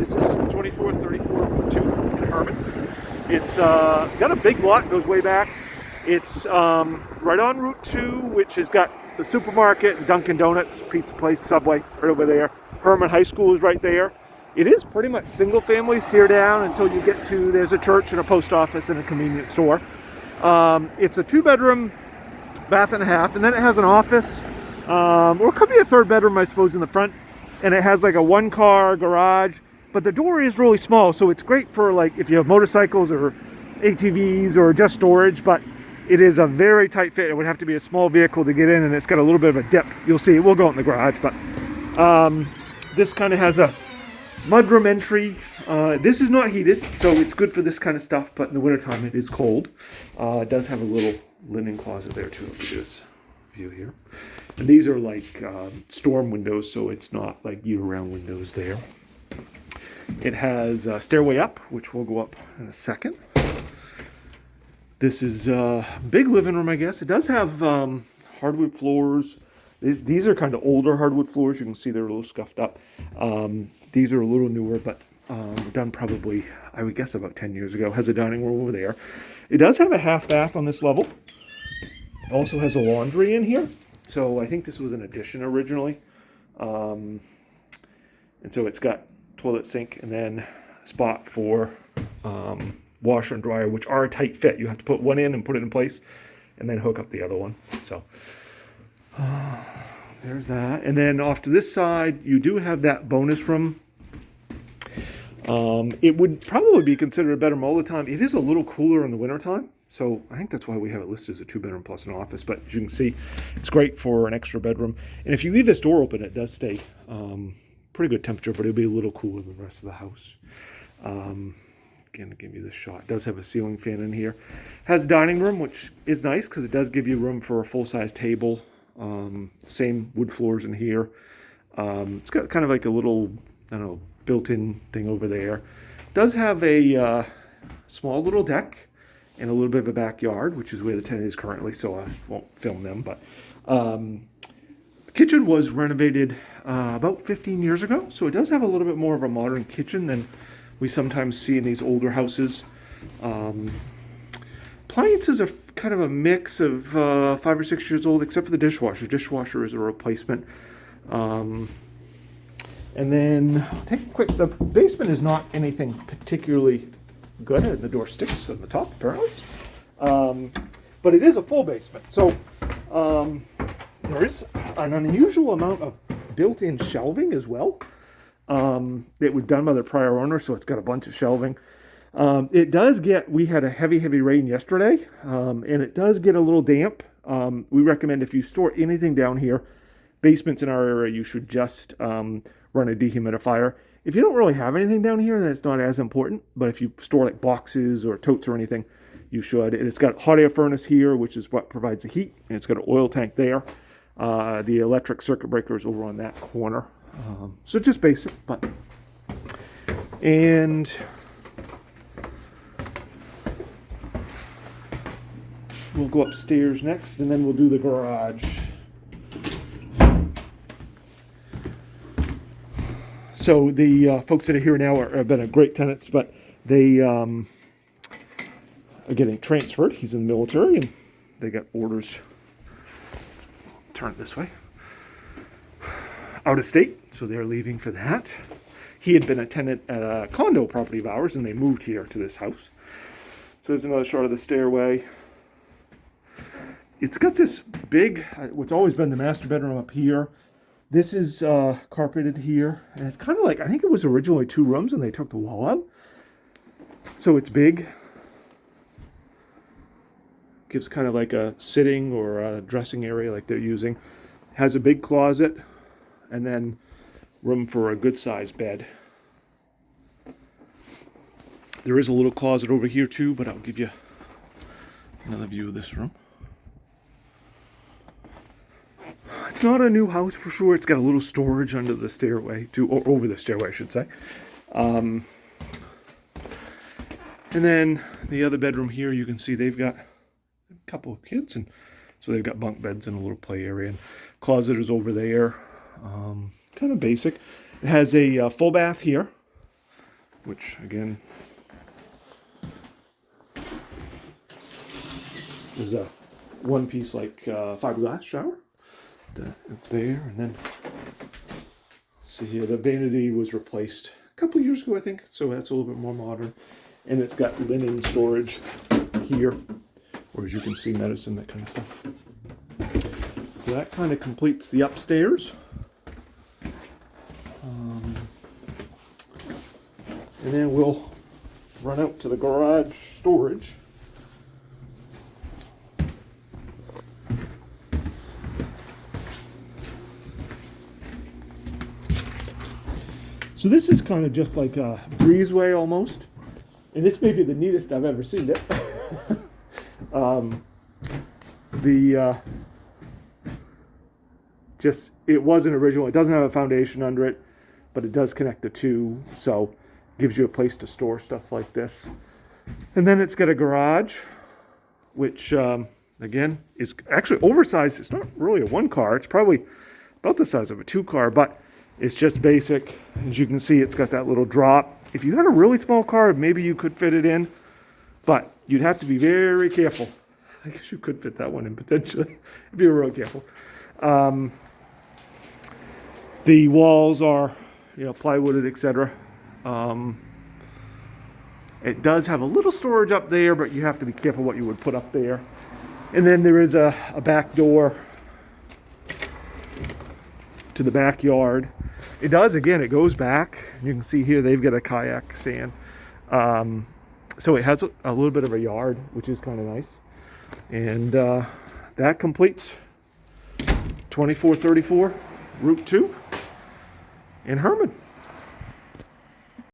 This is 2434 Route 2 in Hermon. It's got a big lot, goes way back. It's right on Route 2, which has got the supermarket, Dunkin' Donuts, pizza place, Subway, right over there. Hermon High School is right there. It is pretty much single families here down until you get to, there's a church and a post office and a convenience store. It's a 2-bedroom, bath and a half, and then it has an office, or it could be a 3rd bedroom, I suppose, in the front. And it has like a 1-car garage, but the door is really small, so it's great for like if you have motorcycles or ATVs or just storage, but it is a very tight fit. It would have to be a small vehicle to get in, and it's got a little bit of a dip. You'll see, it will go out in the garage, but this kind of has a mudroom entry. This is not heated, so it's good for this kind of stuff, but in the wintertime it is cold. It does have a little linen closet there too. Look at this view here. And these are like storm windows, so it's not like year-round windows there. It has a stairway up, which we'll go up in a second. This is a big living room, I guess. It does have hardwood floors. These are kind of older hardwood floors. You can see they're a little scuffed up. These are a little newer, but done probably, I would guess, about 10 years ago. Has a dining room over there. It does have a half bath on this level. It also has a laundry in here. So I think this was an addition originally. And so it's got toilet, sink, and then a spot for washer and dryer, which are a tight fit. You have to put one in and put it in place and then hook up the other one. So there's that. And then off to this side, you do have that bonus room. It would probably be considered a bedroom all the time. It is a little cooler in the wintertime. So I think that's why we have it listed as a 2-bedroom plus an office. But as you can see, it's great for an extra bedroom. And if you leave this door open, it does stay pretty good temperature, but it'll be a little cooler than the rest of the house. Again, to give you this shot, it does have a ceiling fan in here. Has a dining room, which is nice because it does give you room for a full-size table. Same wood floors in here. It's got kind of like a little, I don't know, built-in thing over there. It does have a small little deck and a little bit of a backyard, which is where the tenant is currently, so I won't film them. But the kitchen was renovated about 15 years ago, so it does have a little bit more of a modern kitchen than we sometimes see in these older houses. Appliances are kind of a mix of 5 or 6 years old, except for the dishwasher. Dishwasher is a replacement. And then take a quick, the basement is not anything particularly good, and the door sticks on the top apparently. But it is a full basement. So there is an unusual amount of built-in shelving as well. It was done by the prior owner, so it's got a bunch of shelving. It does get, we had a heavy rain yesterday, and it does get a little damp. We recommend if you store anything down here, basements in our area, you should just run a dehumidifier. If you don't really have anything down here, then it's not as important. But if you store like boxes or totes or anything, you should. And it's got a hot air furnace here, which is what provides the heat. And it's got an oil tank there. The electric circuit breaker is over on that corner. So just basic, but. And we'll go upstairs next, and then we'll do the garage. So the folks that are here now have been great tenants, but they are getting transferred. He's in the military, and they got orders. Turn it this way. Out of state, so they're leaving for that. He had been a tenant at a condo property of ours, and they moved here to this house. So there's another shot of the stairway. It's got this big, what's always been the master bedroom up here. This is carpeted here, and it's kind of like, I think it was originally 2 rooms, and they took the wall out. So it's big. Gives kind of like a sitting or a dressing area like they're using. Has a big closet, and then room for a good-sized bed. There is a little closet over here too, but I'll give you another view of this room. It's not a new house for sure. It's got a little storage under the stairway, or over the stairway, I should say. And then the other bedroom here, you can see they've got a couple of kids, and so they've got bunk beds and a little play area. And closet is over there. Kind of basic. It has a full bath here. which again is a one-piece like fiberglass shower. Up there, and then see here, the vanity was replaced a couple of years ago, I think, so that's a little bit more modern. And it's got linen storage here, where as you can see, medicine, that kind of stuff. So that kind of completes the upstairs. And then we'll run out to the garage storage. So this is kind of just like a breezeway almost. And this may be the neatest I've ever seen it. It wasn't original. It doesn't have a foundation under it, but it does connect the two, so it gives you a place to store stuff like this. And then it's got a garage, which again is actually oversized. It's not really a one car. It's probably about the size of a two car, but it's just basic. As you can see, it's got that little drop. If you had a really small car, maybe you could fit it in, but you'd have to be very careful. I guess you could fit that one in potentially if you were real careful. The walls are, plywooded, etc. It does have a little storage up there, but you have to be careful what you would put up there. And then there is a back door to the backyard. It does, again, it goes back. You can see here they've got a kayak stand. So it has a little bit of a yard, which is kind of nice. And that completes 2434 Route 2 in Hermon.